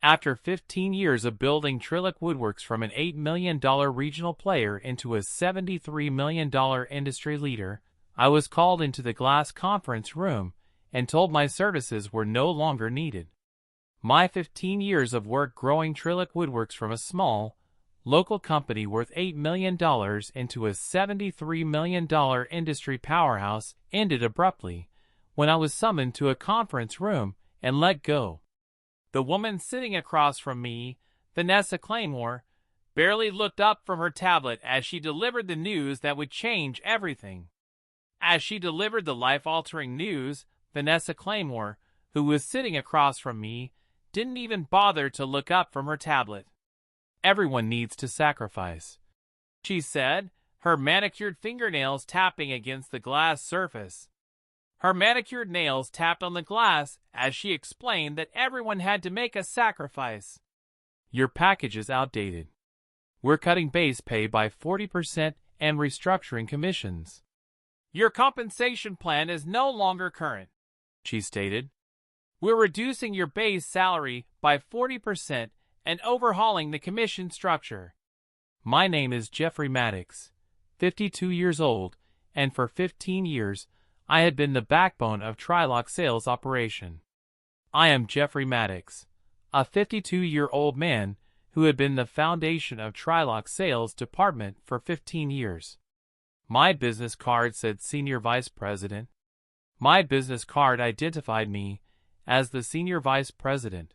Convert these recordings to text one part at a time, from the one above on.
After 15 years of building Trillic Woodworks from an $8 million regional player into a $73 million industry leader, I was called into the glass conference room and told my services were no longer needed. My 15 years of work growing Trillic Woodworks from a small, local company worth $8 million into a $73 million industry powerhouse ended abruptly when I was summoned to a conference room and let go. The woman sitting across from me, Vanessa Claymore, barely looked up from her tablet as she delivered the news that would change everything. As she delivered the life-altering news, Vanessa Claymore, who was sitting across from me, didn't even bother to look up from her tablet. "Everyone needs to sacrifice," she said, her manicured fingernails tapping against the glass surface. Her manicured nails tapped on the glass as she explained that everyone had to make a sacrifice. "Your package is outdated. We're cutting base pay by 40% and restructuring commissions. Your compensation plan is no longer current," she stated. "We're reducing your base salary by 40% and overhauling the commission structure." My name is Jeffrey Maddox, 52 years old, and for 15 years, I had been the backbone of Triloc's sales operation. I am Jeffrey Maddox, a 52-year-old man who had been the foundation of Triloc's sales department for 15 years. My business card said Senior Vice President. My business card identified me as the Senior Vice President.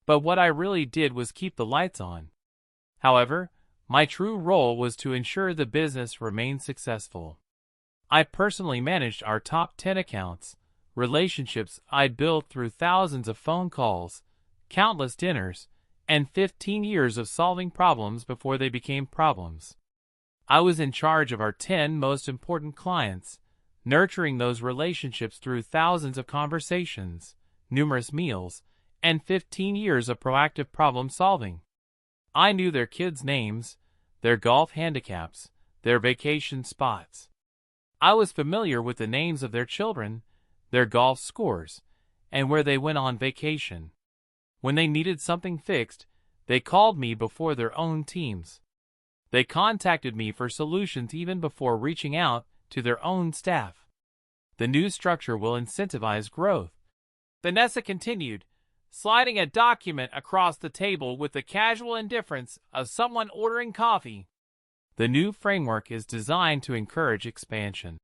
But what I really did was keep the lights on. However, my true role was to ensure the business remained successful. I personally managed our top 10 accounts, relationships I'd built through thousands of phone calls, countless dinners, and 15 years of solving problems before they became problems. I was in charge of our 10 most important clients, nurturing those relationships through thousands of conversations, numerous meals, and 15 years of proactive problem solving. I knew their kids' names, their golf handicaps, their vacation spots. I was familiar with the names of their children, their golf scores, and where they went on vacation. When they needed something fixed, they called me before their own teams. They contacted me for solutions even before reaching out to their own staff. The new structure will incentivize growth. Vanessa continued, sliding a document across the table with the casual indifference of someone ordering coffee. The new framework is designed to encourage expansion.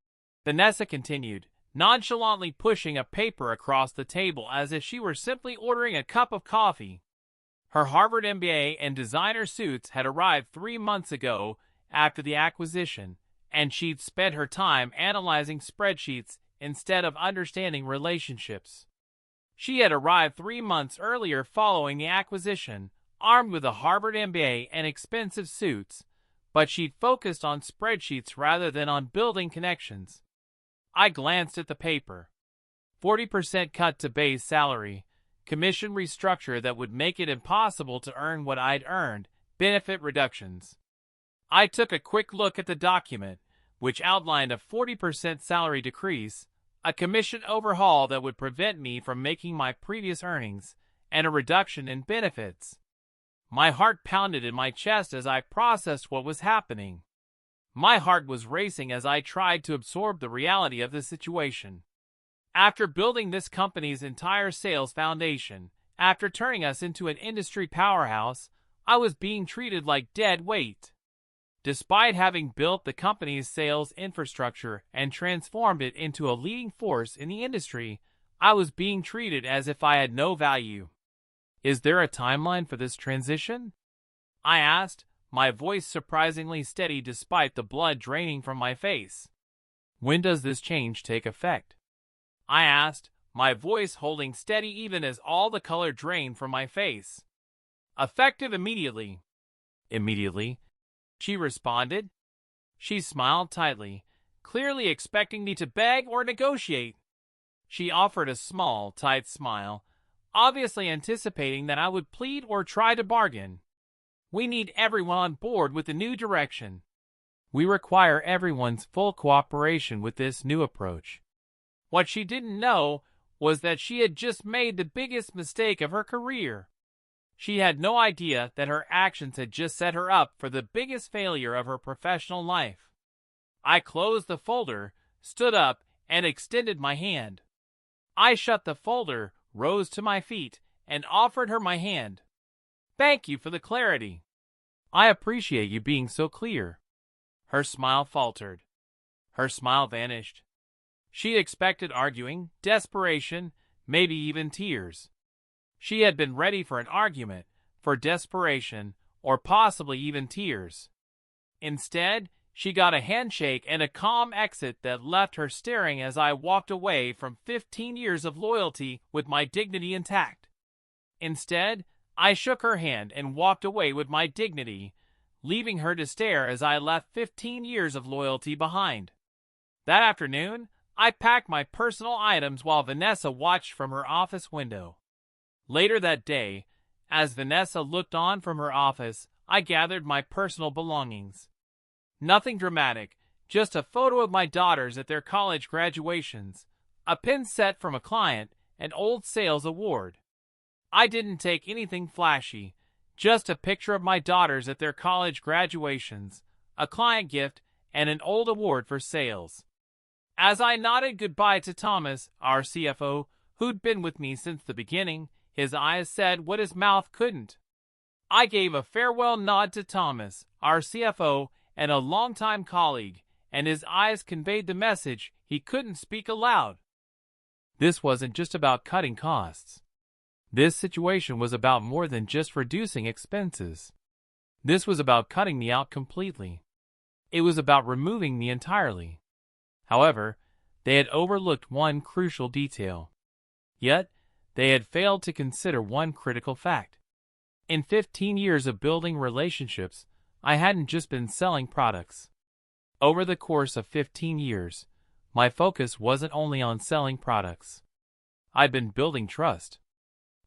Vanessa continued, nonchalantly pushing a paper across the table as if she were simply ordering a cup of coffee. Her Harvard MBA and designer suits had arrived 3 months ago after the acquisition, and she'd spent her time analyzing spreadsheets instead of understanding relationships. She had arrived 3 months earlier following the acquisition, armed with a Harvard MBA and expensive suits, but she'd focused on spreadsheets rather than on building connections. I glanced at the paper. 40% cut to base salary, commission restructure that would make it impossible to earn what I'd earned, benefit reductions. I took a quick look at the document, which outlined a 40% salary decrease, a commission overhaul that would prevent me from making my previous earnings, and a reduction in benefits. My heart pounded in my chest as I processed what was happening. My heart was racing as I tried to absorb the reality of the situation. After building this company's entire sales foundation, after turning us into an industry powerhouse, I was being treated like dead weight. Despite having built the company's sales infrastructure and transformed it into a leading force in the industry, I was being treated as if I had no value. "Is there a timeline for this transition?" I asked, my voice surprisingly steady despite the blood draining from my face. "When does this change take effect?" I asked, my voice holding steady even as all the color drained from my face. "Effective immediately." "Immediately?" she responded. She smiled tightly, clearly expecting me to beg or negotiate. She offered a small, tight smile, obviously anticipating that I would plead or try to bargain. "We need everyone on board with the new direction. We require everyone's full cooperation with this new approach." What she didn't know was that she had just made the biggest mistake of her career. She had no idea that her actions had just set her up for the biggest failure of her professional life. I closed the folder, stood up, and extended my hand. I shut the folder, rose to my feet, and offered her my hand. "Thank you for the clarity. I appreciate you being so clear." Her smile faltered. Her smile vanished. She expected arguing, desperation, maybe even tears. She had been ready for an argument, for desperation, or possibly even tears. Instead, she got a handshake and a calm exit that left her staring as I walked away from 15 years of loyalty with my dignity intact. Instead, I shook her hand and walked away with my dignity, leaving her to stare as I left 15 years of loyalty behind. That afternoon, I packed my personal items while Vanessa watched from her office window. Later that day, as Vanessa looked on from her office, I gathered my personal belongings. Nothing dramatic, just a photo of my daughters at their college graduations, a pin set from a client, an old sales award. I didn't take anything flashy, just a picture of my daughters at their college graduations, a client gift, and an old award for sales. As I nodded goodbye to Thomas, our CFO, who'd been with me since the beginning, his eyes said what his mouth couldn't. I gave a farewell nod to Thomas, our CFO, and a longtime colleague, and his eyes conveyed the message he couldn't speak aloud. This wasn't just about cutting costs. This situation was about more than just reducing expenses. This was about cutting me out completely. It was about removing me entirely. However, they had overlooked one crucial detail. Yet, they had failed to consider one critical fact. In 15 years of building relationships, I hadn't just been selling products. Over the course of 15 years, my focus wasn't only on selling products. I'd been building trust.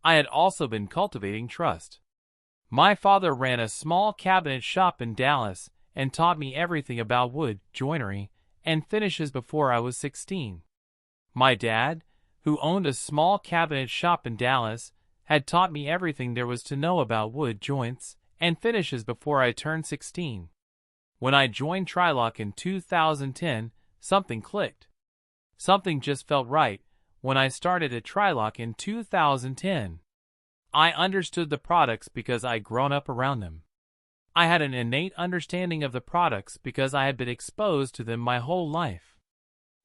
I had also been cultivating trust. My father ran a small cabinet shop in Dallas and taught me everything about wood, joinery, and finishes before I was 16. My dad, who owned a small cabinet shop in Dallas, had taught me everything there was to know about wood joints and finishes before I turned 16. When I joined Trilock in 2010, something clicked. Something just felt right when I started at Trilock in 2010. I understood the products because I'd grown up around them. I had an innate understanding of the products because I had been exposed to them my whole life.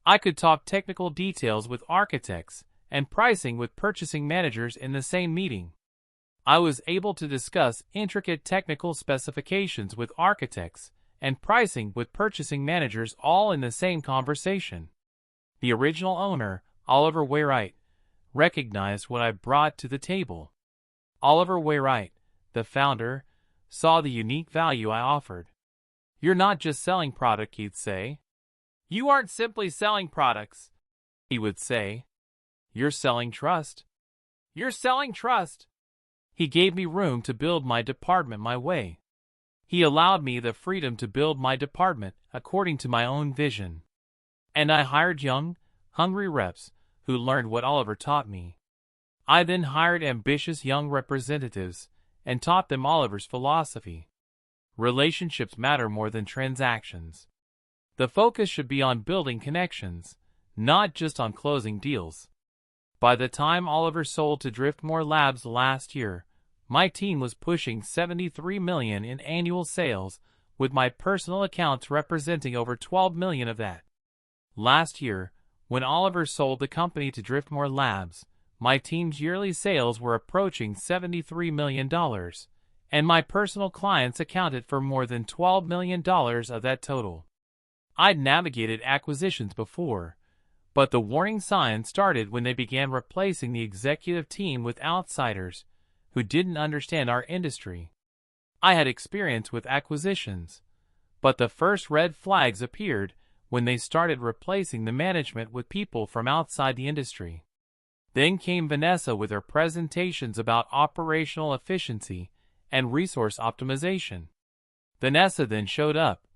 I could talk technical details with architects and pricing with purchasing managers in the same meeting. I was able to discuss intricate technical specifications with architects and pricing with purchasing managers all in the same conversation. The original owner, Oliver Wainwright, recognized what I brought to the table. Oliver Wainwright, the founder, saw the unique value I offered. "You're not just selling product," he'd say. "You aren't simply selling products," he would say. "You're selling trust. You're selling trust." He gave me room to build my department my way. He allowed me the freedom to build my department according to my own vision. And I hired young, hungry reps who learned what Oliver taught me. I then hired ambitious young representatives and taught them Oliver's philosophy. Relationships matter more than transactions. The focus should be on building connections, not just on closing deals. By the time Oliver sold to Driftmore Labs last year, my team was pushing $73 million in annual sales, with my personal accounts representing over $12 million of that. Last year, when Oliver sold the company to Driftmore Labs, my team's yearly sales were approaching $73 million, and my personal clients accounted for more than $12 million of that total. I'd navigated acquisitions before, but the warning signs started when they began replacing the executive team with outsiders who didn't understand our industry. I had experience with acquisitions, but the first red flags appeared when they started replacing the management with people from outside the industry. Then came Vanessa with her presentations about operational efficiency and resource optimization. Vanessa then showed up,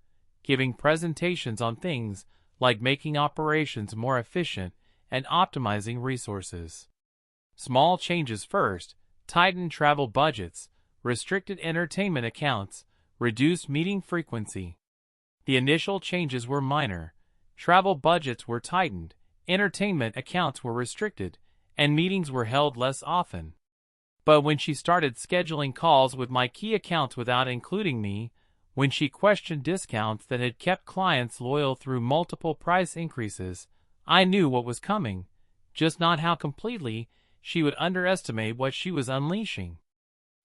giving presentations on things like making operations more efficient and optimizing resources. Small changes first, tightened travel budgets, restricted entertainment accounts, reduced meeting frequency. The initial changes were minor. Travel budgets were tightened, entertainment accounts were restricted, and meetings were held less often. But when she started scheduling calls with my key accounts without including me, when she questioned discounts that had kept clients loyal through multiple price increases, I knew what was coming, just not how completely she would underestimate what she was unleashing.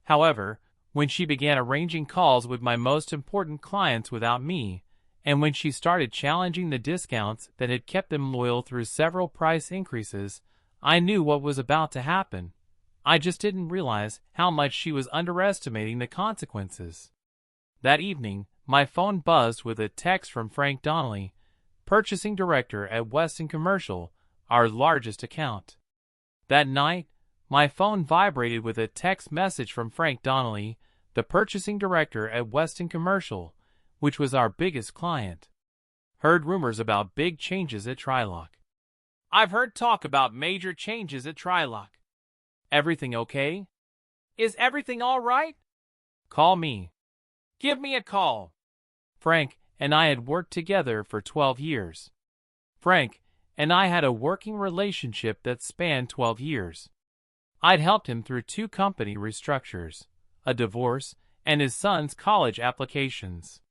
However, when she began arranging calls with my most important clients without me, and when she started challenging the discounts that had kept them loyal through several price increases, I knew what was about to happen. I just didn't realize how much she was underestimating the consequences. That evening, my phone buzzed with a text from Frank Donnelly, purchasing director at Weston Commercial, our largest account. That night, my phone vibrated with a text message from Frank Donnelly, the purchasing director at Weston Commercial, which was our biggest client. Heard rumors about big changes at Trilock. I've heard talk about major changes at Trilock. Everything okay? Is everything all right? Call me. Give me a call. Frank and I had worked together for 12 years. Frank and I had a working relationship that spanned 12 years. I'd helped him through 2 company restructures, a divorce, and his son's college applications.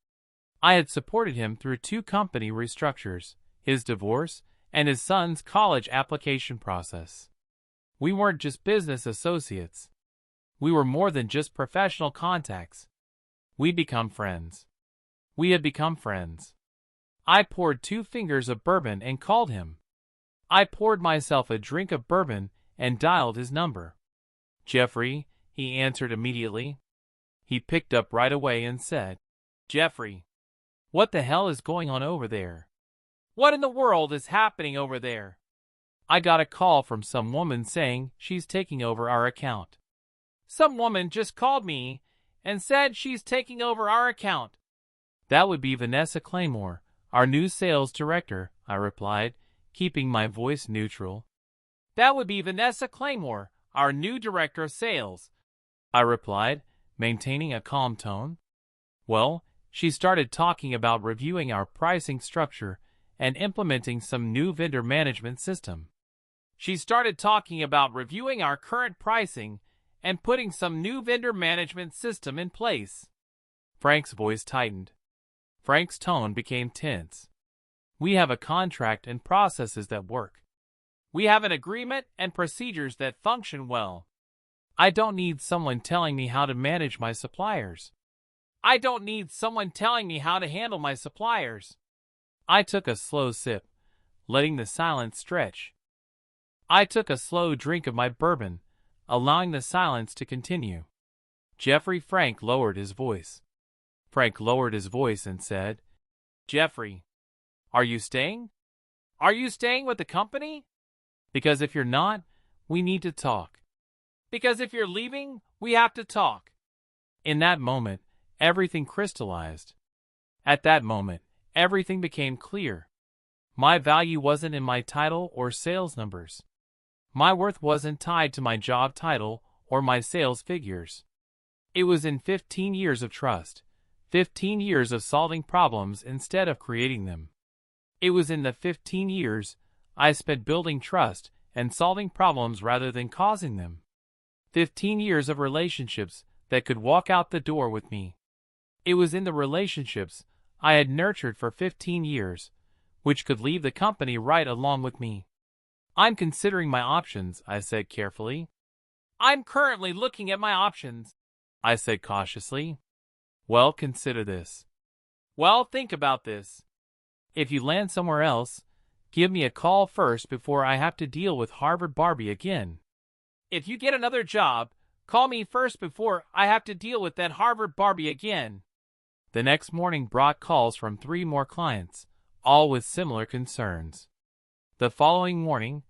I had supported him through 2 company restructures, his divorce, and his son's college application process. We weren't just business associates. We were more than just professional contacts. We'd become friends. We had become friends. I poured 2 fingers of bourbon and called him. I poured myself a drink of bourbon and dialed his number. Jeffrey, he answered immediately. He picked up right away and said, Jeffrey, what the hell is going on over there? What in the world is happening over there? I got a call from some woman saying she's taking over our account. Some woman just called me and said she's taking over our account. That would be Vanessa Claymore, our new sales director, I replied, keeping my voice neutral. That would be Vanessa Claymore, our new director of sales, I replied, maintaining a calm tone. Well, she started talking about reviewing our pricing structure and implementing some new vendor management system. She started talking about reviewing our current pricing and putting some new vendor management system in place. Frank's voice tightened. Frank's tone became tense. We have a contract and processes that work. We have an agreement and procedures that function well. I don't need someone telling me how to manage my suppliers. I don't need someone telling me how to handle my suppliers. I took a slow sip, letting the silence stretch. I took a slow drink of my bourbon, allowing the silence to continue. Frank lowered his voice. Frank lowered his voice and said, Jeffrey, are you staying? Are you staying with the company? Because if you're not, we need to talk. Because if you're leaving, we have to talk. In that moment, everything crystallized. At that moment, everything became clear. My value wasn't in my title or sales numbers. My worth wasn't tied to my job title or my sales figures. It was in 15 years of trust, 15 years of solving problems instead of creating them. It was in the 15 years I spent building trust and solving problems rather than causing them. 15 years of relationships that could walk out the door with me. It was in the relationships I had nurtured for 15 years, which could leave the company right along with me. I'm considering my options, I said carefully. I'm currently looking at my options, I said cautiously. Well, consider this. Well, think about this. If you land somewhere else, give me a call first before I have to deal with Harvard Barbie again. If you get another job, call me first before I have to deal with that Harvard Barbie again. The next morning brought calls from 3 more clients, all with similar concerns. The following morning,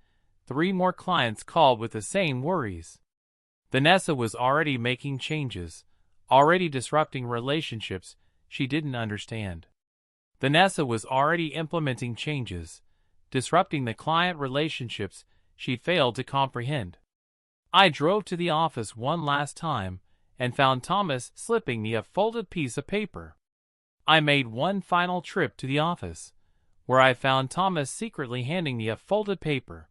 3 more clients called with the same worries. Vanessa was already making changes, already disrupting relationships she didn't understand. Vanessa was already implementing changes, disrupting the client relationships she failed to comprehend. I drove to the office one last time and found Thomas slipping me a folded piece of paper. I made one final trip to the office, where I found Thomas secretly handing me a folded paper.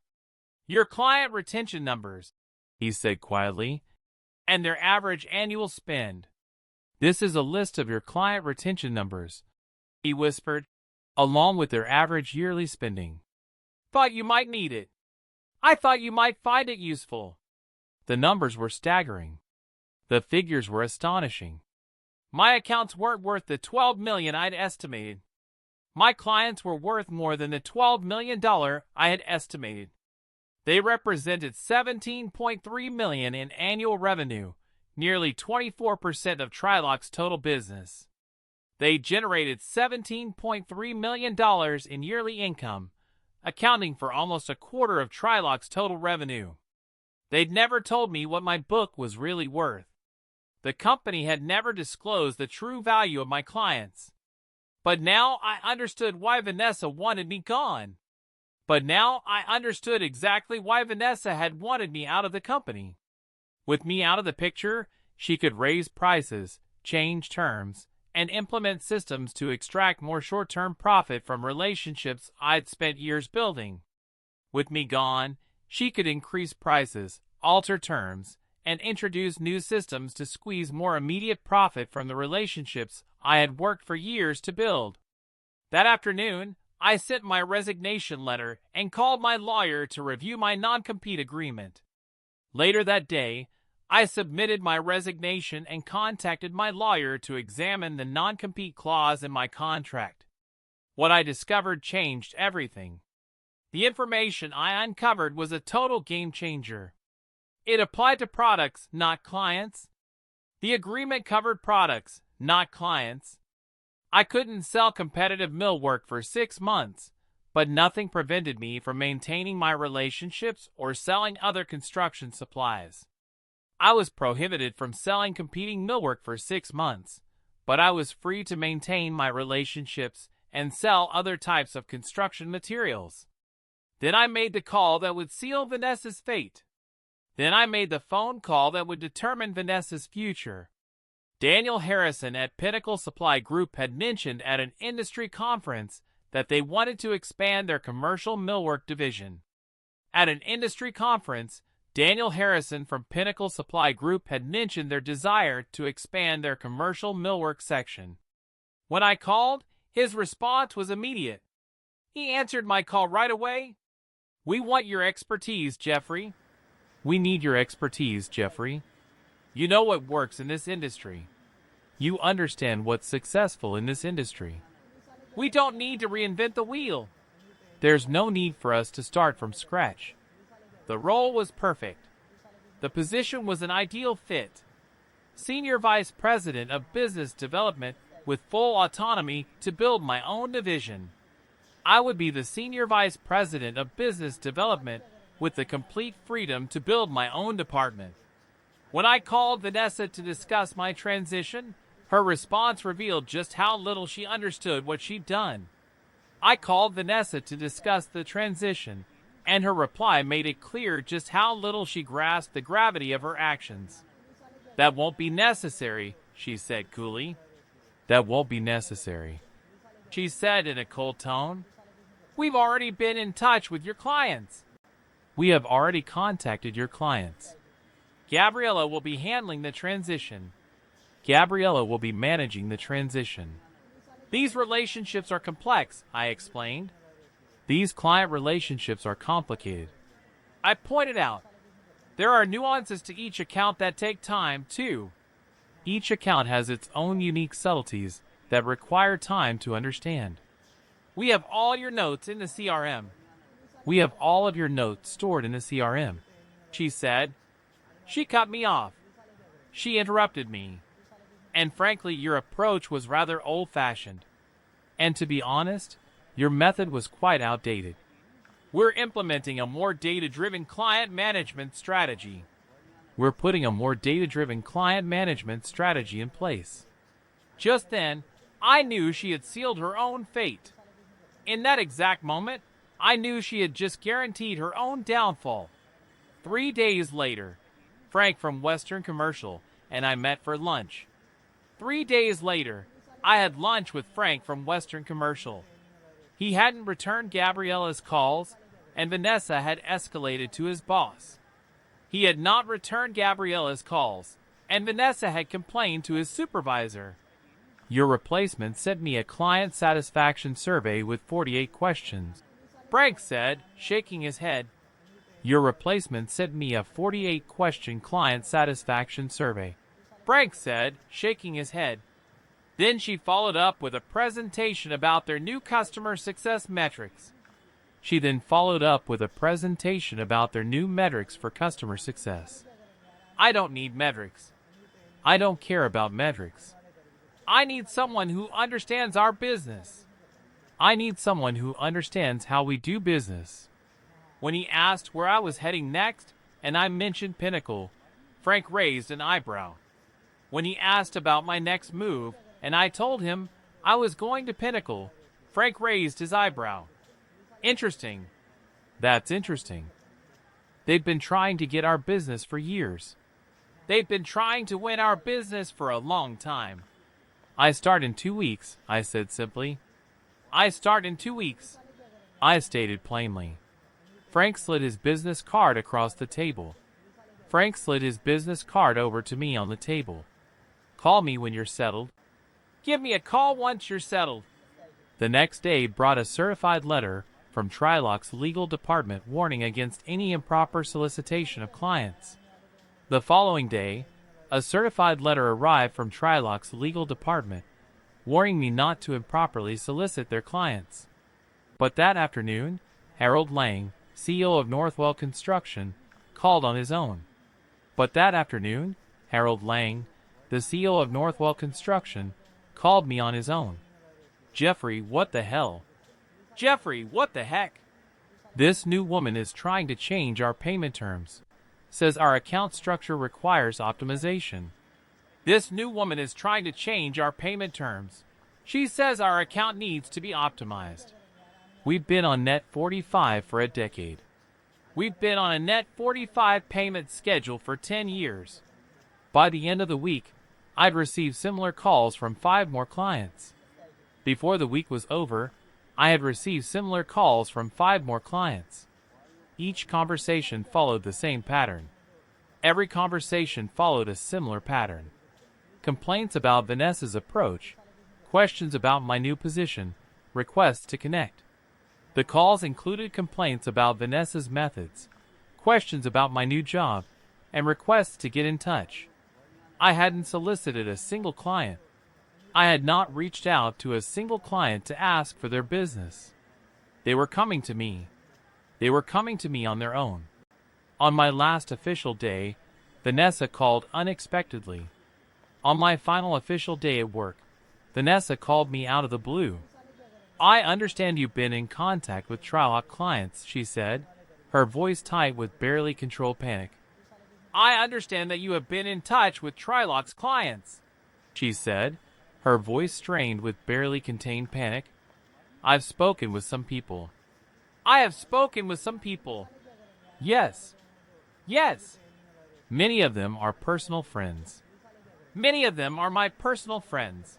"Your client retention numbers," he said quietly, "and their average annual spend. This is a list of your client retention numbers," he whispered, "along with their average yearly spending. Thought you might need it. I thought you might find it useful." The numbers were staggering. The figures were astonishing. My accounts weren't worth the $12 million I'd estimated. My clients were worth more than the $12 million I had estimated. They represented $17.3 million in annual revenue, nearly 24% of Triloc's total business. They generated $17.3 million in yearly income, accounting for almost a quarter of Triloc's total revenue. They'd never told me what my book was really worth. The company had never disclosed the true value of my clients. But now I understood why Vanessa wanted me gone. But now I understood exactly why Vanessa had wanted me out of the company. With me out of the picture, she could raise prices, change terms, and implement systems to extract more short-term profit from relationships I'd spent years building. With me gone, she could increase prices, alter terms, and introduce new systems to squeeze more immediate profit from the relationships I had worked for years to build. That afternoon, I sent my resignation letter and called my lawyer to review my non-compete agreement. Later that day, I submitted my resignation and contacted my lawyer to examine the non-compete clause in my contract. What I discovered changed everything. The information I uncovered was a total game changer. It applied to products, not clients. The agreement covered products, not clients. I couldn't sell competitive millwork for 6 months, but nothing prevented me from maintaining my relationships or selling other construction supplies. I was prohibited from selling competing millwork for 6 months, but I was free to maintain my relationships and sell other types of construction materials. Then I made the call that would seal Vanessa's fate. Then I made the phone call that would determine Vanessa's future. Daniel Harrison at Pinnacle Supply Group had mentioned at an industry conference that they wanted to expand their commercial millwork division. At an industry conference, Daniel Harrison from Pinnacle Supply Group had mentioned their desire to expand their commercial millwork section. When I called, his response was immediate. He answered my call right away. "We want your expertise, Jeffrey." "We need your expertise, Jeffrey. You know what works in this industry. You understand what's successful in this industry. We don't need to reinvent the wheel. There's no need for us to start from scratch." The role was perfect. The position was an ideal fit. Senior Vice President of Business Development with full autonomy to build my own division. I would be the Senior Vice President of Business Development with the complete freedom to build my own department. When I called Vanessa to discuss my transition, her response revealed just how little she understood what she'd done. I called Vanessa to discuss the transition, and her reply made it clear just how little she grasped the gravity of her actions. "That won't be necessary," she said coolly. "That won't be necessary," she said in a cold tone. "We've already been in touch with your clients. We have already contacted your clients. Gabriella will be handling the transition. Gabriella will be managing the transition." "These relationships are complex," I explained. "These client relationships are complicated," I pointed out. "There are nuances to each account that take time, too. Each account has its own unique subtleties that require time to understand. We have all your notes in the CRM. We have all of your notes stored in the CRM," she said. She cut me off. She interrupted me. "And frankly, your approach was rather old-fashioned. And to be honest, your method was quite outdated. We're implementing a more data-driven client management strategy. We're putting a more data-driven client management strategy in place." Just then, I knew she had sealed her own fate. In that exact moment, I knew she had just guaranteed her own downfall. 3 days later, Frank from Western Commercial, and I met for lunch. 3 days later, I had lunch with Frank from Western Commercial. He hadn't returned Gabriella's calls, and Vanessa had escalated to his boss. He had not returned Gabriella's calls, and Vanessa had complained to his supervisor. Your replacement sent me a client satisfaction survey with 48 questions, Frank said, shaking his head. Your replacement sent me a 48-question client satisfaction survey, Frank said, shaking his head. Then she followed up with a presentation about their new customer success metrics. She then followed up with a presentation about their new metrics for customer success. I don't need metrics. I don't care about metrics. I need someone who understands our business. I need someone who understands how we do business. When he asked where I was heading next, and I mentioned Pinnacle, Frank raised an eyebrow. When he asked about my next move, and I told him I was going to Pinnacle, Frank raised his eyebrow. Interesting. That's interesting. They've been trying to get our business for years. They've been trying to win our business for a long time. I start in 2 weeks, I said simply. I start in 2 weeks, I stated plainly. Frank slid his business card across the table. Frank slid his business card over to me on the table. Call me when you're settled. Give me a call once you're settled. The next day brought a certified letter from Triloc's legal department warning against any improper solicitation of clients. The following day, a certified letter arrived from Triloc's legal department, warning me not to improperly solicit their clients. But that afternoon, Harold Lang, CEO of Northwell Construction, called on his own. But that afternoon, Harold Lang, the CEO of Northwell Construction, called me on his own. Jeffrey, what the hell? Jeffrey, what the heck? This new woman is trying to change our payment terms. Says our account structure requires optimization. This new woman is trying to change our payment terms. She says our account needs to be optimized. We've been on net 45 for a decade. We've been on a net 45 payment schedule for 10 years. By the end of the week, I'd received similar calls from 5 more clients. Before the week was over, I had received similar calls from 5 more clients. Each conversation followed the same pattern. Every conversation followed a similar pattern. Complaints about Vanessa's approach, questions about my new position, requests to connect. The calls included complaints about Vanessa's methods, questions about my new job, and requests to get in touch. I hadn't solicited a single client. I had not reached out to a single client to ask for their business. They were coming to me. They were coming to me on their own. On my last official day, Vanessa called unexpectedly. On my final official day at work, Vanessa called me out of the blue. I understand you've been in contact with Triloc clients, she said, her voice tight with barely controlled panic. I understand that you have been in touch with Triloc's clients, she said, her voice strained with barely contained panic. I've spoken with some people. I have spoken with some people. Yes. Yes. Many of them are personal friends. Many of them are my personal friends.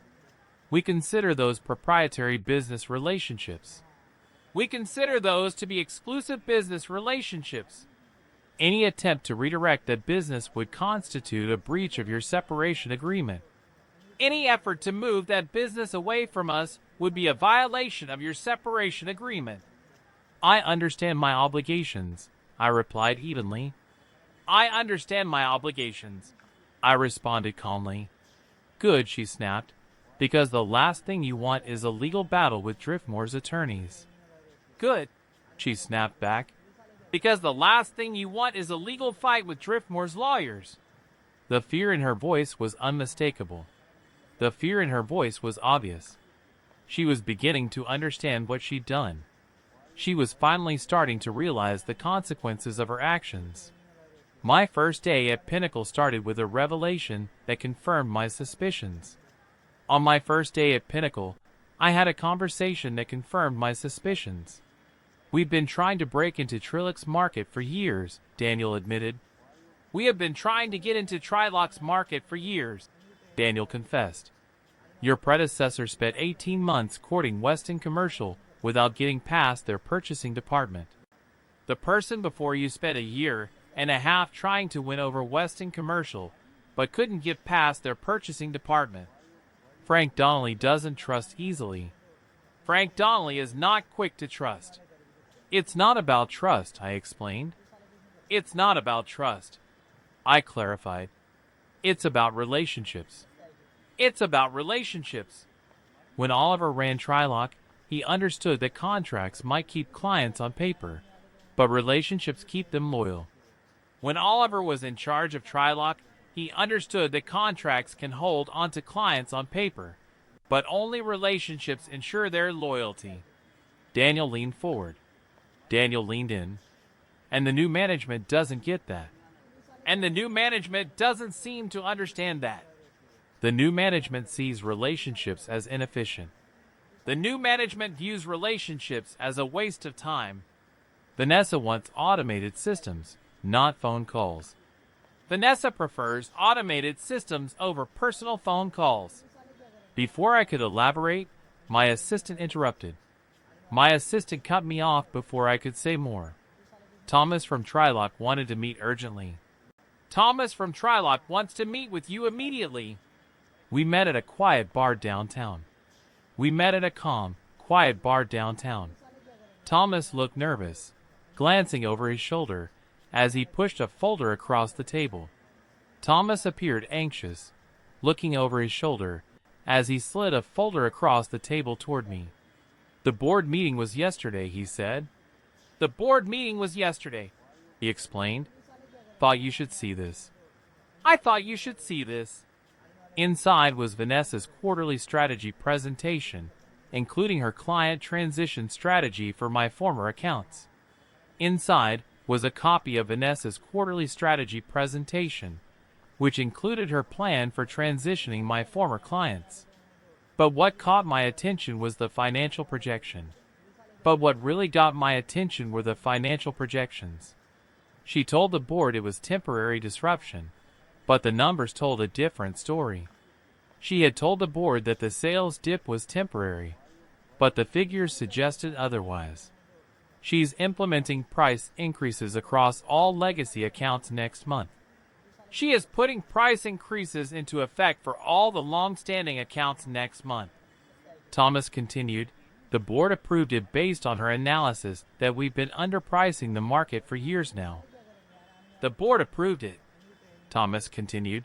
We consider those proprietary business relationships. We consider those to be exclusive business relationships. Any attempt to redirect that business would constitute a breach of your separation agreement. Any effort to move that business away from us would be a violation of your separation agreement. I understand my obligations, I replied evenly. I understand my obligations, I responded calmly. Good, she snapped, because the last thing you want is a legal battle with Driftmore's attorneys. Good, she snapped back, because the last thing you want is a legal fight with Driftmore's lawyers. The fear in her voice was unmistakable. The fear in her voice was obvious. She was beginning to understand what she'd done. She was finally starting to realize the consequences of her actions. My first day at Pinnacle started with a revelation that confirmed my suspicions. On my first day at Pinnacle, I had a conversation that confirmed my suspicions. We've been trying to break into Triloc's market for years, Daniel admitted. We have been trying to get into Trilock's market for years, Daniel confessed. Your predecessor spent 18 months courting Weston Commercial without getting past their purchasing department. The person before you spent a year and a half trying to win over Weston Commercial, but couldn't get past their purchasing department. Frank Donnelly doesn't trust easily. Frank Donnelly is not quick to trust. It's not about trust, I explained. It's not about trust, I clarified. It's about relationships. It's about relationships. When Oliver ran Trilock, he understood that contracts might keep clients on paper, but relationships keep them loyal. When Oliver was in charge of Trilock, he understood that contracts can hold onto clients on paper, but only relationships ensure their loyalty. Daniel leaned forward. Daniel leaned in. And the new management doesn't get that. And the new management doesn't seem to understand that. The new management sees relationships as inefficient. The new management views relationships as a waste of time. Vanessa wants automated systems, not phone calls. Vanessa prefers automated systems over personal phone calls. Before I could elaborate, my assistant interrupted. My assistant cut me off before I could say more. Thomas from Trilock wanted to meet urgently. Thomas from Trilock wants to meet with you immediately. We met at a quiet bar downtown. We met at a calm, quiet bar downtown. Thomas looked nervous, glancing over his shoulder as he pushed a folder across the table. Thomas appeared anxious, looking over his shoulder as he slid a folder across the table toward me. The board meeting was yesterday, he said. The board meeting was yesterday, he explained. Thought you should see this. I thought you should see this. Inside was Vanessa's quarterly strategy presentation, including her client transition strategy for my former accounts. Inside was a copy of Vanessa's quarterly strategy presentation, which included her plan for transitioning my former clients. But what caught my attention was the financial projection. But what really got my attention were the financial projections. She told the board it was temporary disruption, but the numbers told a different story. She had told the board that the sales dip was temporary, but the figures suggested otherwise. She's implementing price increases across all legacy accounts next month. She is putting price increases into effect for all the long-standing accounts next month. Thomas continued, the board approved it based on her analysis that we've been underpricing the market for years now. The board approved it, Thomas continued,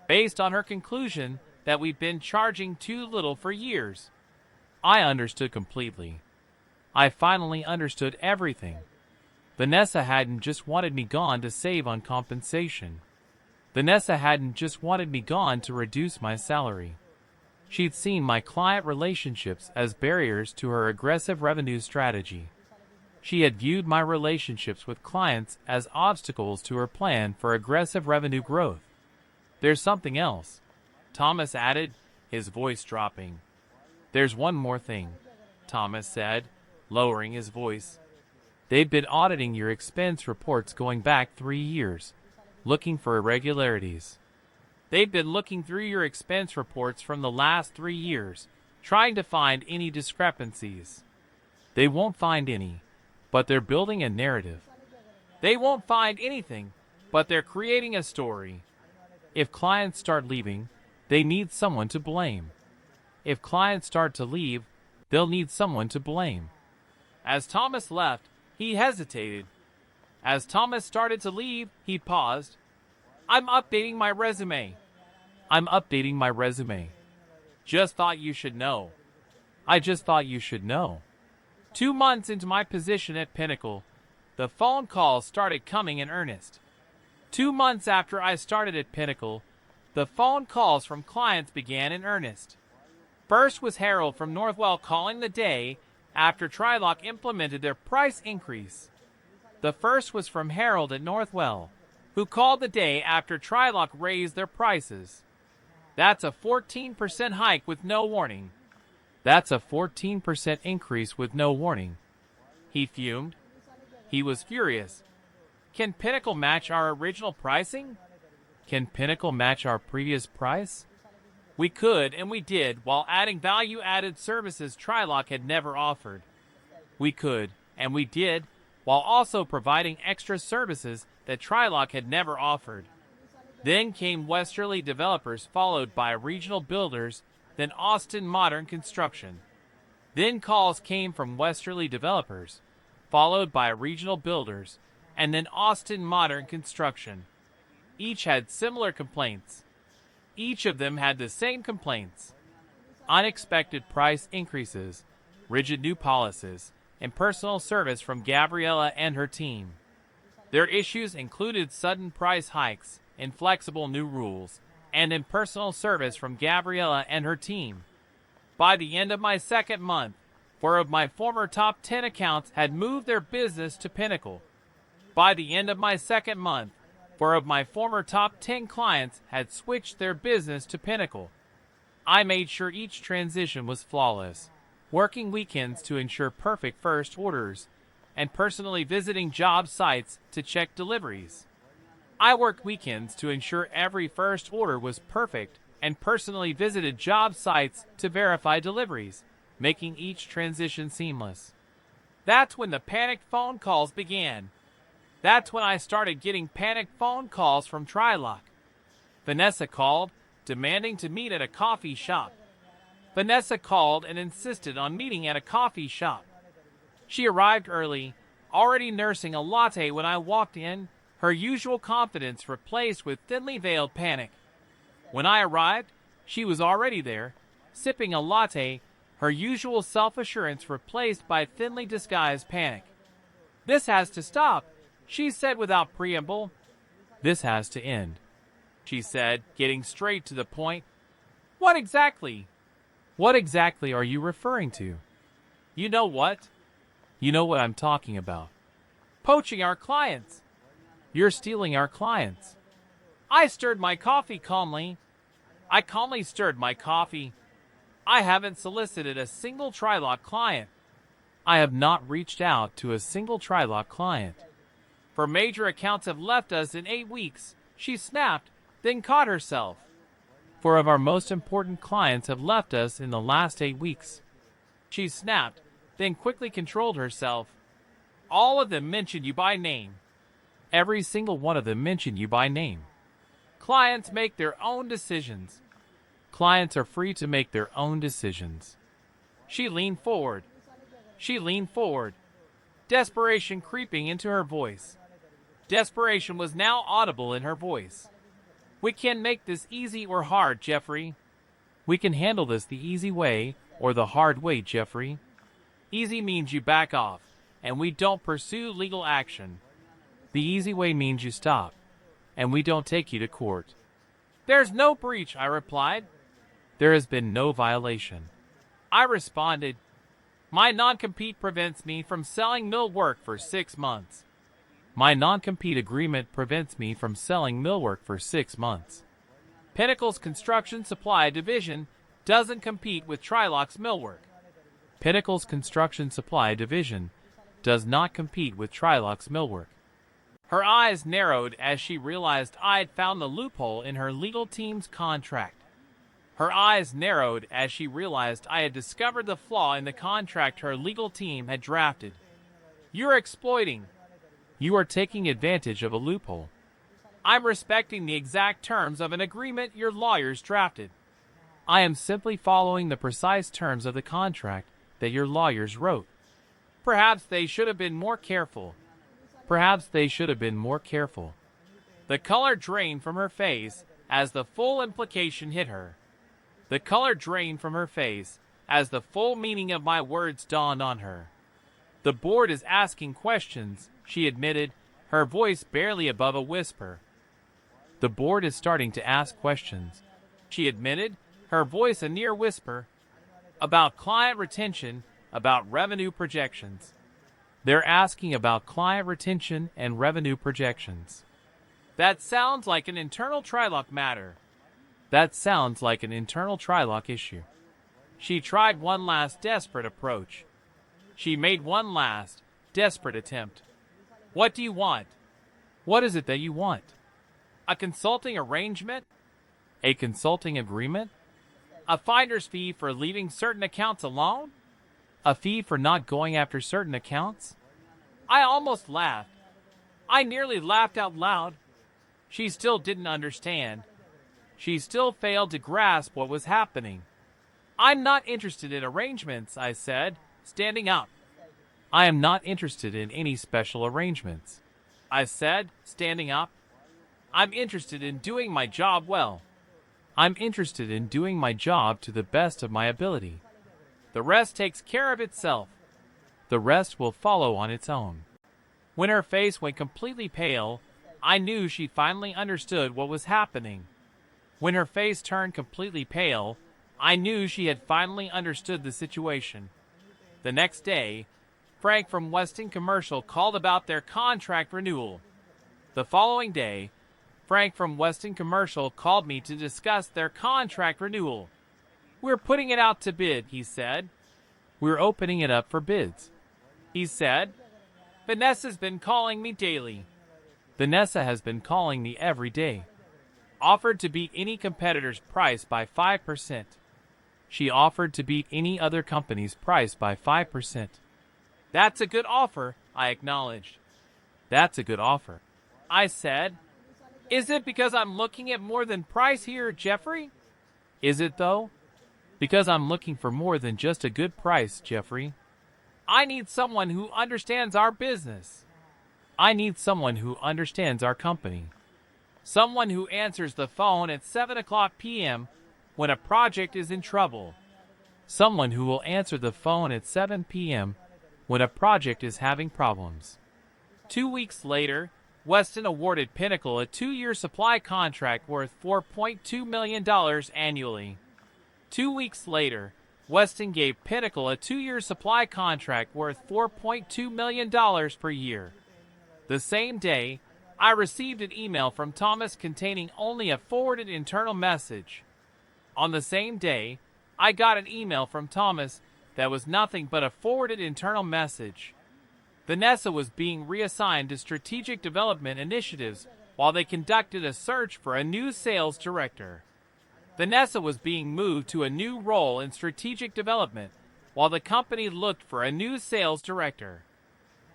based on her conclusion that we've been charging too little for years. I understood completely. I finally understood everything. Vanessa hadn't just wanted me gone to save on compensation. Vanessa hadn't just wanted me gone to reduce my salary. She'd seen my client relationships as barriers to her aggressive revenue strategy. She had viewed my relationships with clients as obstacles to her plan for aggressive revenue growth. There's something else, Thomas added, his voice dropping. There's one more thing, Thomas said, lowering his voice. They've been auditing your expense reports going back 3 years, looking for irregularities. They've been looking through your expense reports from the last 3 years, trying to find any discrepancies. They won't find any, but they're building a narrative. They won't find anything, but they're creating a story. If clients start leaving, they need someone to blame. If clients start to leave, they'll need someone to blame. As Thomas left, he hesitated. As Thomas started to leave, he paused. I'm updating my resume. I'm updating my resume. Just thought you should know. I just thought you should know. 2 months into my position at Pinnacle, the phone calls started coming in earnest. 2 months after I started at Pinnacle, the phone calls from clients began in earnest. First was Harold from Northwell calling the day after Trilock implemented their price increase. The first was from Harold at Northwell, who called the day after Trilock raised their prices. That's a 14% hike with no warning. That's a 14% increase with no warning. He fumed. He was furious. Can Pinnacle match our original pricing? Can Pinnacle match our previous price? We could, and we did, while adding value-added services Trilock had never offered. We could, and we did, while also providing extra services that Trilock had never offered. Then came Westerly Developers, followed by Regional Builders, then Austin Modern Construction. Then calls came from Westerly Developers, followed by Regional Builders, and then Austin Modern Construction. Each had similar complaints. Each of them had the same complaints: unexpected price increases, rigid new policies, impersonal service from Gabriella and her team. Their issues included sudden price hikes, inflexible new rules, and impersonal service from Gabriella and her team. By the end of my second month, 4 of my former top 10 accounts had moved their business to Pinnacle. By the end of my second month, 4 of my former top 10 clients had switched their business to Pinnacle. I made sure each transition was flawless, working weekends to ensure perfect first orders, and personally visiting job sites to check deliveries. I worked weekends to ensure every first order was perfect and personally visited job sites to verify deliveries, making each transition seamless. That's when the panicked phone calls began. That's when I started getting panicked phone calls from Trilock. Vanessa called, demanding to meet at a coffee shop. Vanessa called and insisted on meeting at a coffee shop. She arrived early, already nursing a latte when I walked in, her usual confidence replaced with thinly veiled panic. When I arrived, she was already there, sipping a latte, her usual self-assurance replaced by thinly disguised panic. "This has to stop," she said without preamble. "This has to end," she said, getting straight to the point. "What exactly? What exactly are you referring to?" "You know what? You know what I'm talking about. Poaching our clients. You're stealing our clients." I stirred my coffee calmly. I calmly stirred my coffee. I haven't solicited a single Trilock client. I have not reached out to a single Trilock client. "For major accounts have left us in 8 weeks," she snapped, then caught herself. 4 of our most important clients have left us in the last 8 weeks. She snapped, then quickly controlled herself. "All of them mentioned you by name." "Every single one of them mentioned you by name." "Clients make their own decisions." "Clients are free to make their own decisions." She leaned forward. She leaned forward. Desperation creeping into her voice. Desperation was now audible in her voice. "We can make this easy or hard, Jeffrey. We can handle this the easy way or the hard way, Jeffrey. Easy means you back off, and we don't pursue legal action. The easy way means you stop, and we don't take you to court." "There's no breach," I replied. "There has been no violation," I responded. "My non-compete prevents me from selling millwork for 6 months. My non-compete agreement prevents me from selling millwork for 6 months. Pinnacle's Construction Supply Division doesn't compete with Trilock's millwork. Pinnacle's Construction Supply Division does not compete with Trilock's millwork." Her eyes narrowed as she realized I'd found the loophole in her legal team's contract. Her eyes narrowed as she realized I had discovered the flaw in the contract her legal team had drafted. "You're exploiting. You are taking advantage of a loophole. I'm respecting the exact terms of an agreement your lawyers drafted. I am simply following the precise terms of the contract that your lawyers wrote. Perhaps they should have been more careful. Perhaps they should have been more careful." The color drained from her face as the full implication hit her. The color drained from her face as the full meaning of my words dawned on her. "The board is asking questions," she admitted, her voice barely above a whisper. "The board is starting to ask questions," she admitted, her voice a near whisper. "About client retention, about revenue projections. They're asking about client retention and revenue projections." "That sounds like an internal Trilock matter." "That sounds like an internal Trilock issue." She tried one last desperate approach. She made one last, desperate attempt. "What do you want?" What is it that you want? A consulting arrangement? A consulting agreement? A finder's fee for leaving certain accounts alone? A fee for not going after certain accounts? I almost laughed. I nearly laughed out loud. She still didn't understand. She still failed to grasp what was happening. I'm not interested in arrangements, I said, standing up. I am not interested in any special arrangements, I said, standing up. I'm interested in doing my job well. I'm interested in doing my job to the best of my ability. The rest takes care of itself. The rest will follow on its own. When her face went completely pale, I knew she finally understood what was happening. When her face turned completely pale, I knew she had finally understood the situation. The next day, Frank from Weston Commercial called about their contract renewal. The following day, Frank from Weston Commercial called me to discuss their contract renewal. We're putting it out to bid, he said. We're opening it up for bids, he said. Vanessa's been calling me daily. Vanessa has been calling me every day. Offered to beat any competitor's price by 5%. She offered to beat any other company's price by 5%. That's a good offer, I acknowledged. That's a good offer, I said. Is it because I'm looking at more than price here, Jeffrey? Is it, though? Because I'm looking for more than just a good price, Jeffrey. I need someone who understands our business. I need someone who understands our company. Someone who answers the phone at 7:00 p.m. when a project is in trouble. Someone who will answer the phone at 7 p.m. when a project is having problems. 2 weeks later, Weston awarded Pinnacle a 2-year supply contract worth $4.2 million annually. 2 weeks later, Weston gave Pinnacle a 2-year supply contract worth $4.2 million per year. The same day, I received an email from Thomas containing only a forwarded internal message. On the same day, I got an email from Thomas that was nothing but a forwarded internal message. Vanessa was being reassigned to strategic development initiatives while they conducted a search for a new sales director. Vanessa was being moved to a new role in strategic development while the company looked for a new sales director.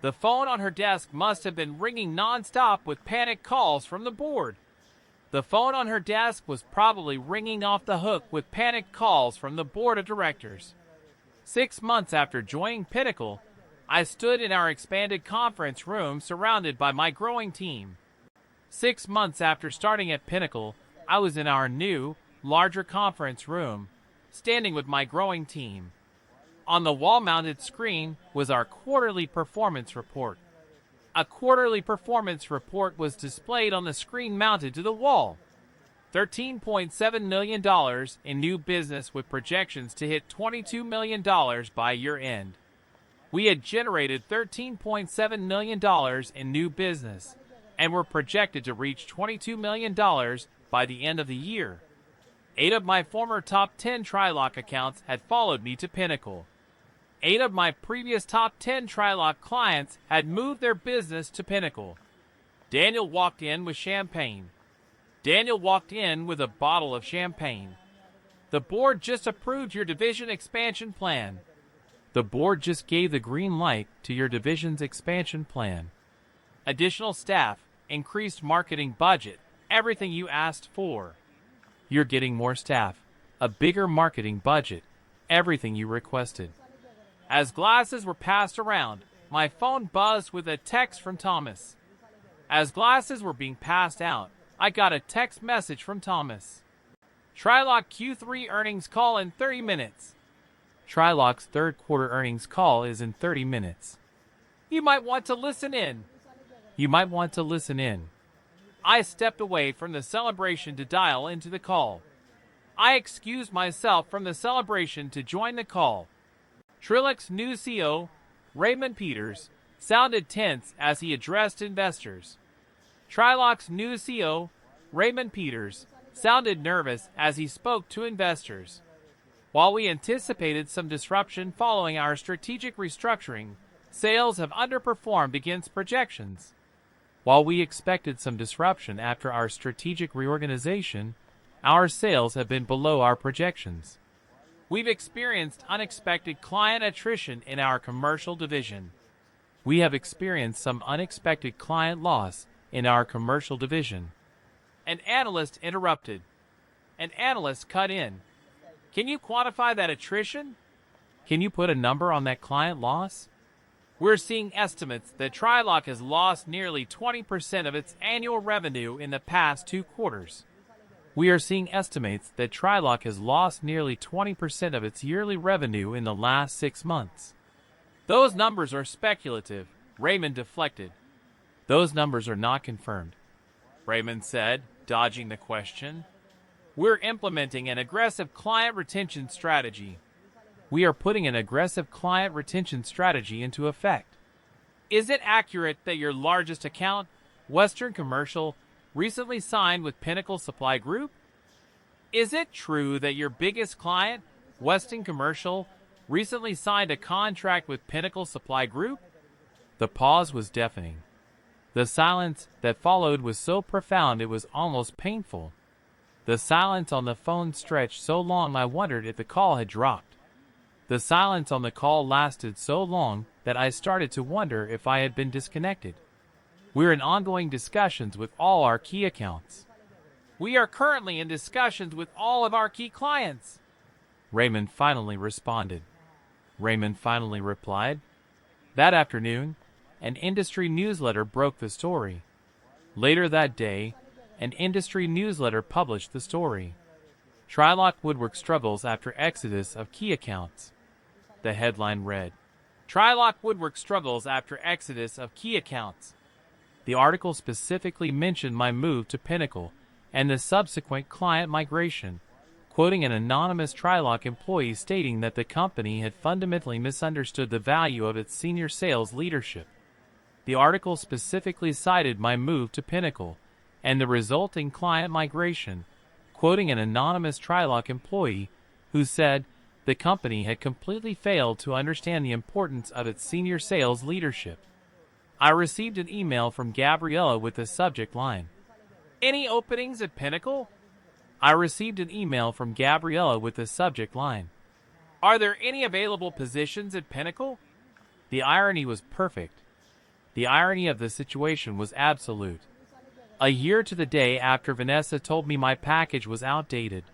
The phone on her desk must have been ringing nonstop with panic calls from the board. The phone on her desk was probably ringing off the hook with panic calls from the board of directors. 6 months after joining Pinnacle, I stood in our expanded conference room surrounded by my growing team. 6 months after starting at Pinnacle, I was in our new, larger conference room, standing with my growing team. On the wall-mounted screen was our quarterly performance report. A quarterly performance report was displayed on the screen mounted to the wall. $13.7 million in new business with projections to hit $22 million by year-end. We had generated $13.7 million in new business and were projected to reach $22 million by the end of the year. 8 of my former top 10 Trilock accounts had followed me to Pinnacle. 8 of my previous top 10 Trilock clients had moved their business to Pinnacle. Daniel walked in with champagne. Daniel walked in with a bottle of champagne. The board just approved your division expansion plan. The board just gave the green light to your division's expansion plan. Additional staff, increased marketing budget, everything you asked for. You're getting more staff, a bigger marketing budget, everything you requested. As glasses were passed around, my phone buzzed with a text from Thomas. As glasses were being passed out, I got a text message from Thomas. Trilock Q3 earnings call in 30 minutes. Trilock's third quarter earnings call is in 30 minutes. You might want to listen in. You might want to listen in. I stepped away from the celebration to dial into the call. I excused myself from the celebration to join the call. Trilock's new CEO, Raymond Peters, sounded tense as he addressed investors. Trilock's new CEO, Raymond Peters, sounded nervous as he spoke to investors. While we anticipated some disruption following our strategic restructuring, sales have underperformed against projections. While we expected some disruption after our strategic reorganization, our sales have been below our projections. We've experienced unexpected client attrition in our commercial division. We have experienced some unexpected client loss in our commercial division. An analyst interrupted. An analyst cut in. Can you quantify that attrition? Can you put a number on that client loss? We're seeing estimates that Trilock has lost nearly 20% of its annual revenue in the past 2 quarters. We are seeing estimates that Trilock has lost nearly 20% of its yearly revenue in the last 6 months. Those numbers are speculative, Raymond deflected. Those numbers are not confirmed, Raymond said, dodging the question. We're implementing an aggressive client retention strategy. We are putting an aggressive client retention strategy into effect. Is it accurate that your largest account, Western Commercial, recently signed with Pinnacle Supply Group? Is it true that your biggest client, Western Commercial, recently signed a contract with Pinnacle Supply Group? The pause was deafening. The silence that followed was so profound it was almost painful. The silence on the phone stretched so long I wondered if the call had dropped. The silence on the call lasted so long that I started to wonder if I had been disconnected. We're in ongoing discussions with all our key accounts. We are currently in discussions with all of our key clients. Raymond finally responded. Raymond finally replied. That afternoon, an industry newsletter broke the story. Later that day, an industry newsletter published the story. Trilock Woodwork struggles after exodus of key accounts. The headline read, Trilock Woodwork struggles after exodus of key accounts. The article specifically mentioned my move to Pinnacle and the subsequent client migration, quoting an anonymous Trilock employee stating that the company had fundamentally misunderstood the value of its senior sales leadership. The article specifically cited my move to Pinnacle and the resulting client migration, quoting an anonymous Trilock employee who said the company had completely failed to understand the importance of its senior sales leadership. I received an email from Gabriella with the subject line, Any openings at Pinnacle? I received an email from Gabriella with the subject line, Are there any available positions at Pinnacle? The irony was perfect. The irony of the situation was absolute. A year to the day after Vanessa told me my package was outdated,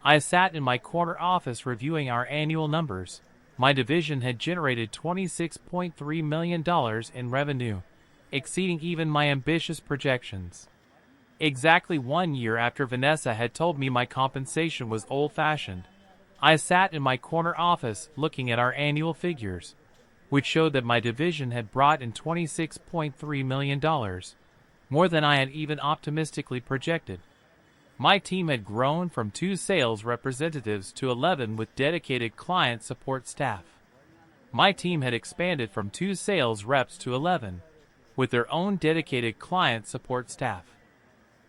I sat in my corner office reviewing our annual numbers. My division had generated $26.3 million in revenue, exceeding even my ambitious projections. Exactly 1 year after Vanessa had told me my compensation was old-fashioned, I sat in my corner office looking at our annual figures, which showed that my division had brought in $26.3 million, more than I had even optimistically projected. My team had grown from 2 sales representatives to 11 with dedicated client support staff. My team had expanded from 2 sales reps to 11, with their own dedicated client support staff.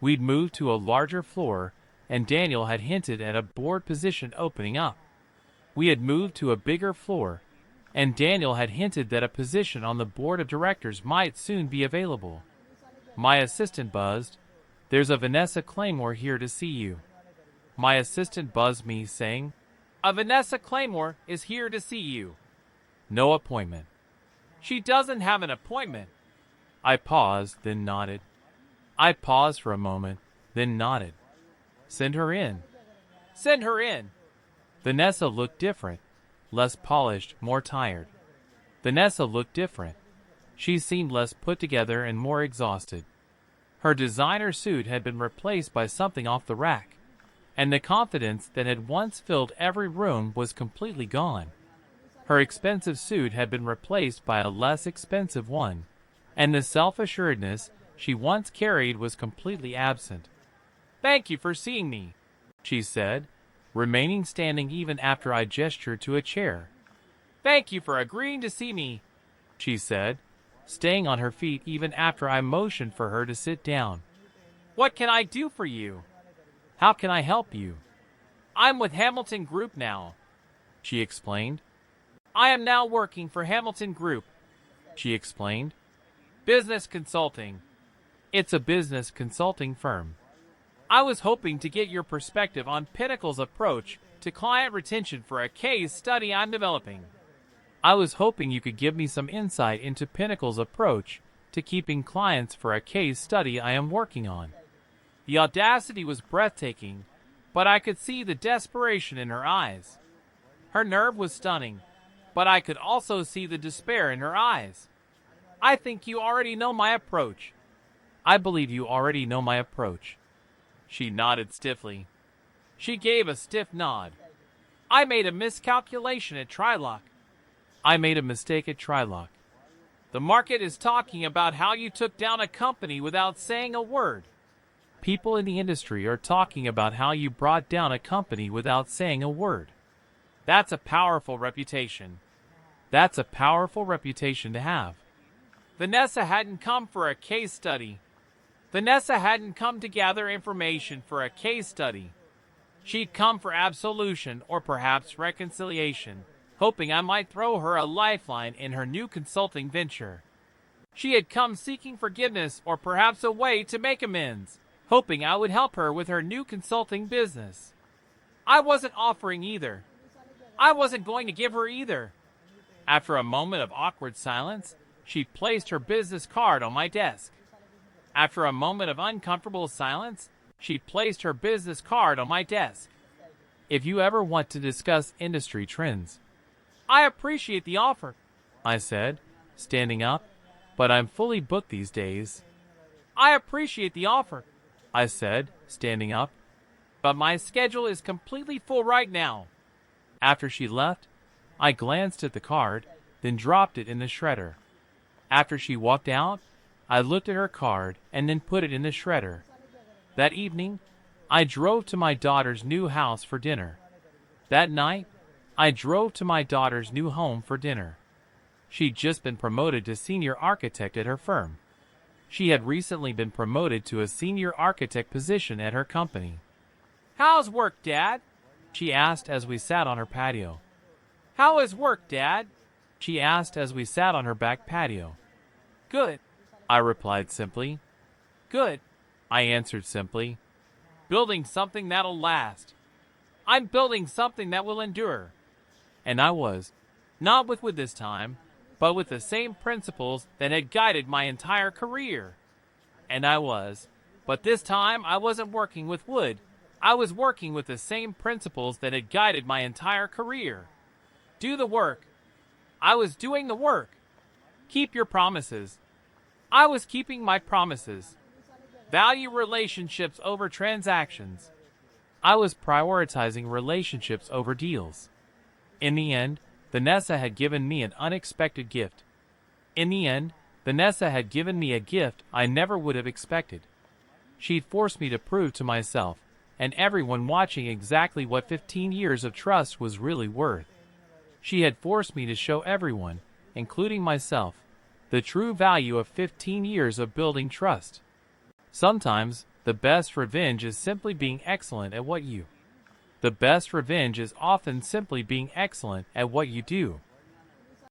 We'd moved to a larger floor, and Daniel had hinted at a board position opening up. We had moved to a bigger floor, and Daniel had hinted that a position on the board of directors might soon be available. My assistant buzzed, There's a Vanessa Claymore here to see you. My assistant buzzed me, saying, A Vanessa Claymore is here to see you. No appointment. She doesn't have an appointment. I paused, then nodded. I paused for a moment, then nodded. Send her in. Send her in. Vanessa looked different, less polished, more tired. Vanessa looked different. She seemed less put together and more exhausted. Her designer suit had been replaced by something off the rack, and the confidence that had once filled every room was completely gone. Her expensive suit had been replaced by a less expensive one, and the self-assuredness she once carried was completely absent. Thank you for seeing me, she said, remaining standing even after I gestured to a chair. Thank you for agreeing to see me, she said, staying on her feet even after I motioned for her to sit down. What can I do for you? How can I help you? I'm with Hamilton Group now, she explained. I am now working for Hamilton Group, she explained. Business consulting. It's a business consulting firm. I was hoping to get your perspective on Pinnacle's approach to client retention for a case study I'm developing. I was hoping you could give me some insight into Pinnacle's approach to keeping clients for a case study I am working on. The audacity was breathtaking, but I could see the desperation in her eyes. Her nerve was stunning, but I could also see the despair in her eyes. I think you already know my approach. I believe you already know my approach. She nodded stiffly. She gave a stiff nod. I made a miscalculation at Trilock. I made a mistake at Trilock. The market is talking about how you took down a company without saying a word. People in the industry are talking about how you brought down a company without saying a word. That's a powerful reputation. That's a powerful reputation to have. Vanessa hadn't come for a case study. Vanessa hadn't come to gather information for a case study. She'd come for absolution or perhaps reconciliation, hoping I might throw her a lifeline in her new consulting venture. She had come seeking forgiveness or perhaps a way to make amends, hoping I would help her with her new consulting business. I wasn't offering either. I wasn't going to give her either. After a moment of awkward silence, she placed her business card on my desk. After a moment of uncomfortable silence, she placed her business card on my desk. If you ever want to discuss industry trends, I appreciate the offer, I said, standing up, but I'm fully booked these days. I appreciate the offer, I said, standing up, but my schedule is completely full right now. After she left, I glanced at the card, then dropped it in the shredder. After she walked out, I looked at her card and then put it in the shredder. That evening, I drove to my daughter's new house for dinner. That night, I drove to my daughter's new home for dinner. She'd just been promoted to senior architect at her firm. She had recently been promoted to a senior architect position at her company. "How's work, Dad?" she asked as we sat on her patio. "How is work, Dad?" she asked as we sat on her back patio. "Good," I replied simply. "Good," I answered simply. "Building something that'll last. I'm building something that will endure." And I was, not with wood this time, but with the same principles that had guided my entire career. And I was, but this time I wasn't working with wood. I was working with the same principles that had guided my entire career. Do the work. I was doing the work. Keep your promises. I was keeping my promises. Value relationships over transactions. I was prioritizing relationships over deals. In the end, Vanessa had given me an unexpected gift. In the end, Vanessa had given me a gift I never would have expected. She'd forced me to prove to myself and everyone watching exactly what 15 years of trust was really worth. She had forced me to show everyone, including myself, the true value of 15 years of building trust. Sometimes, the best revenge is simply being excellent at what you. The best revenge is often simply being excellent at what you do.